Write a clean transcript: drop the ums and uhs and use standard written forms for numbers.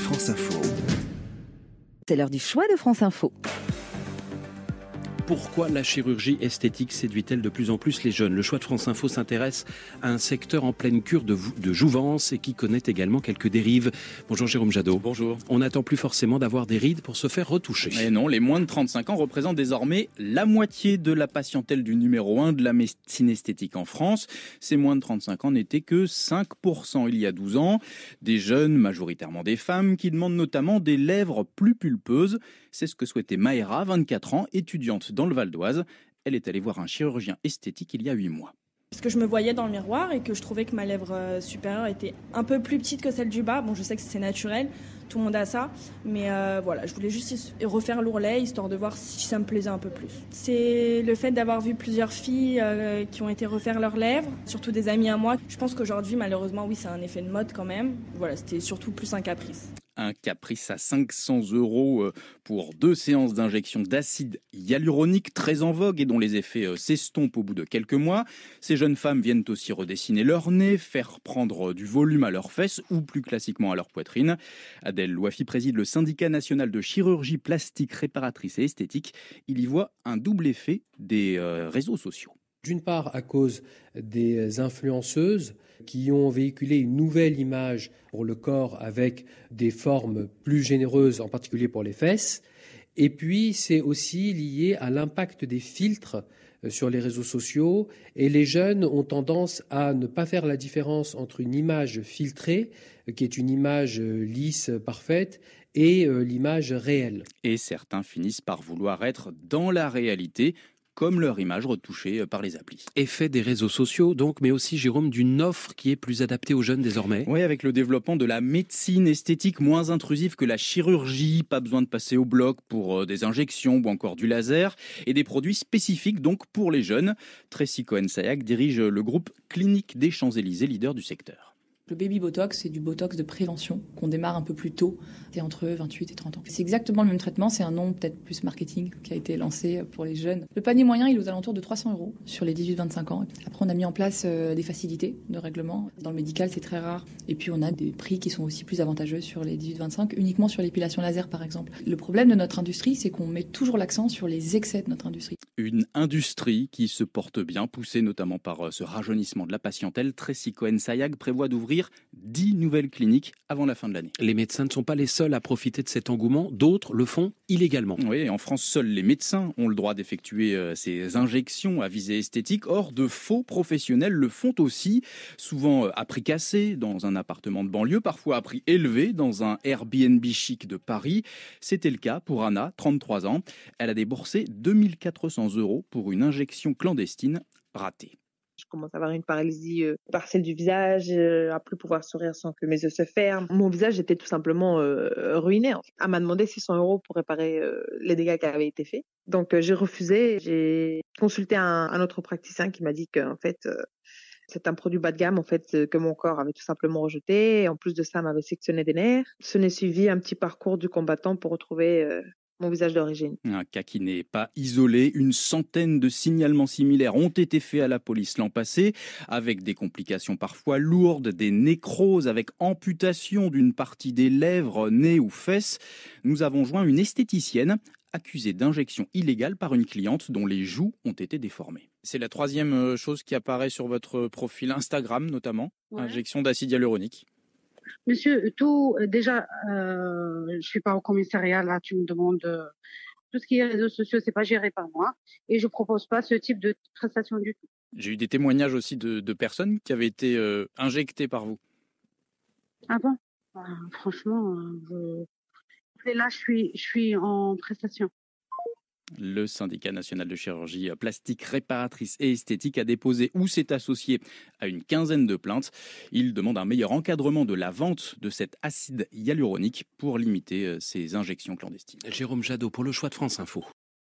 France Info. C'est l'heure du choix de France Info. Pourquoi la chirurgie esthétique séduit-elle de plus en plus les jeunes ? Le choix de France Info s'intéresse à un secteur en pleine cure de jouvence et qui connaît également quelques dérives. Bonjour Jérôme Jadot. Bonjour. On n'attend plus forcément d'avoir des rides pour se faire retoucher. Et non, les moins de 35 ans représentent désormais la moitié de la patientèle du numéro 1 de la médecine esthétique en France. Ces moins de 35 ans n'étaient que 5% il y a 12 ans. Des jeunes, majoritairement des femmes, qui demandent notamment des lèvres plus pulpeuses. C'est ce que souhaitait Maëra, 24 ans, étudiante dans le Val d'Oise. Elle est allée voir un chirurgien esthétique il y a 8 mois. Parce que je me voyais dans le miroir et que je trouvais que ma lèvre supérieure était un peu plus petite que celle du bas. Bon, je sais que c'est naturel, tout le monde a ça. Mais voilà, je voulais juste refaire l'ourlet, histoire de voir si ça me plaisait un peu plus. C'est le fait d'avoir vu plusieurs filles qui ont été refaire leurs lèvres, surtout des amis à moi. Je pense qu'aujourd'hui, malheureusement, oui, c'est un effet de mode quand même. Voilà, c'était surtout plus un caprice. Un caprice à 500 € pour 2 séances d'injection d'acide hyaluronique très en vogue et dont les effets s'estompent au bout de quelques mois. Ces jeunes femmes viennent aussi redessiner leur nez, faire prendre du volume à leurs fesses ou plus classiquement à leur poitrine. Adèle Louafi préside le syndicat national de chirurgie plastique réparatrice et esthétique. Il y voit un double effet des réseaux sociaux. D'une part, à cause des influenceuses qui ont véhiculé une nouvelle image pour le corps avec des formes plus généreuses, en particulier pour les fesses. Et puis, c'est aussi lié à l'impact des filtres sur les réseaux sociaux. Et les jeunes ont tendance à ne pas faire la différence entre une image filtrée, qui est une image lisse, parfaite, et l'image réelle. Et certains finissent par vouloir être dans la réalité, comme leur image retouchée par les applis. Effet des réseaux sociaux, donc, mais aussi, Jérôme, d'une offre qui est plus adaptée aux jeunes désormais. Oui, avec le développement de la médecine esthétique moins intrusive que la chirurgie, pas besoin de passer au bloc pour des injections ou encore du laser, et des produits spécifiques donc pour les jeunes. Tracy Cohen-Sayac dirige le groupe Clinique des Champs-Élysées, leader du secteur. Le baby botox, c'est du botox de prévention qu'on démarre un peu plus tôt, c'est entre 28 et 30 ans. C'est exactement le même traitement, c'est un nom peut-être plus marketing qui a été lancé pour les jeunes. Le panier moyen, il est aux alentours de 300 € sur les 18-25 ans. Après, on a mis en place des facilités de règlement. Dans le médical, c'est très rare. Et puis, on a des prix qui sont aussi plus avantageux sur les 18-25, uniquement sur l'épilation laser, par exemple. Le problème de notre industrie, c'est qu'on met toujours l'accent sur les excès de notre industrie. Une industrie qui se porte bien, poussée notamment par ce rajeunissement de la patientèle. Tracy Cohen-Sayac prévoit d'ouvrir 10 nouvelles cliniques avant la fin de l'année. Les médecins ne sont pas les seuls à profiter de cet engouement, d'autres le font illégalement. Oui, en France, seuls les médecins ont le droit d'effectuer ces injections à visée esthétique. Or, de faux professionnels le font aussi, souvent à prix cassé dans un appartement de banlieue, parfois à prix élevé dans un Airbnb chic de Paris. C'était le cas pour Anna, 33 ans. Elle a déboursé 2 400 € pour une injection clandestine ratée. Je commence à avoir une paralysie partielle du visage, à plus pouvoir sourire sans que mes yeux se ferment. Mon visage était tout simplement ruiné. Elle m'a demandé 600 € pour réparer les dégâts qui avaient été faits. Donc j'ai refusé. J'ai consulté un autre praticien qui m'a dit qu'en fait c'est un produit bas de gamme en fait que mon corps avait tout simplement rejeté. Et en plus de ça, elle m'avait sectionné des nerfs. Ce n'est suivi un petit parcours du combattant pour retrouver mon visage d'origine. Un cas qui n'est pas isolé. Une centaine de signalements similaires ont été faits à la police l'an passé, avec des complications parfois lourdes, des nécroses avec amputation d'une partie des lèvres, nez ou fesses. Nous avons joint une esthéticienne accusée d'injection illégale par une cliente dont les joues ont été déformées. C'est la 3e chose qui apparaît sur votre profil Instagram notamment, ouais. Injection d'acide hyaluronique. Monsieur, déjà, je suis pas au commissariat, là, tu me demandes, tout ce qui est réseaux sociaux, c'est pas géré par moi, et je propose pas ce type de prestation du tout. J'ai eu des témoignages aussi de personnes qui avaient été injectées par vous. Ah bon? Franchement, là, je suis en prestation. Le syndicat national de chirurgie plastique réparatrice et esthétique a déposé ou s'est associé à une quinzaine de plaintes. Il demande un meilleur encadrement de la vente de cet acide hyaluronique pour limiter ces injections clandestines. Jérôme Jadot pour le choix de France Info.